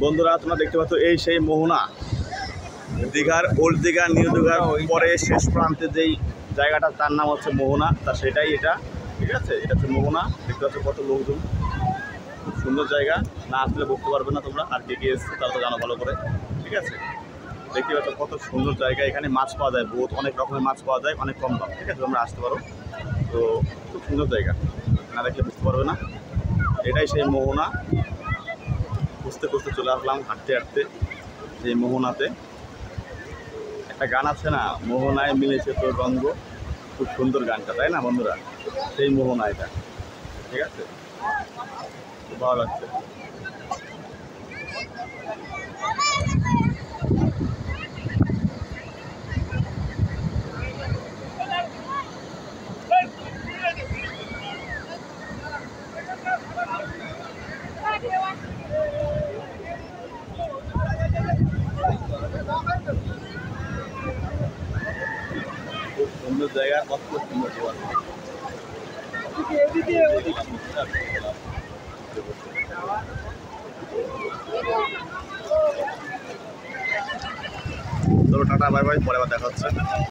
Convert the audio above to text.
বন্ধুরা তোমরা দেখতে পাচ্ছ এই সেই মোহনা, দীঘার ওল্ড দীঘা নিউ দীঘার পরে শেষ প্রান্তে যেই জায়গাটা তার নাম হচ্ছে মোহনা। তা সেটাই এটা, ঠিক আছে? এটা হচ্ছে মোহনা। দেখতে পাচ্ছ কত লোকজন, খুব সুন্দর জায়গা। না আসলে বুঝতে পারবে না তোমরা, আর কে এসছে তারা তো জানো ভালো করে, ঠিক আছে? দেখতে পাচ্ছ কত সুন্দর জায়গা। এখানে মাছ পাওয়া যায়, বহুত অনেক রকমের মাছ পাওয়া যায়, অনেক কম দাম, ঠিক আছে? তোমরা আসতে পারো। তো খুব সুন্দর জায়গা, না দেখলে বুঝতে পারবে না। এটাই সেই মোহনা। খুঁজতে খুঁজতে চলে আসলাম হাঁটতে হাঁটতে এই মোহনাতে। একটা গান আছে না, মোহনায় মিলেছে তোর রঙ্গ, খুব সুন্দর গানটা, তাই না বন্ধুরা? সেই মোহনা এটা, ঠিক আছে? খুব ভালো লাগছে। খুব সুন্দর জায়গা, কত সুন্দর জায়গা। চলো টাটা, বাই বাই, পরে আবার দেখা হচ্ছে।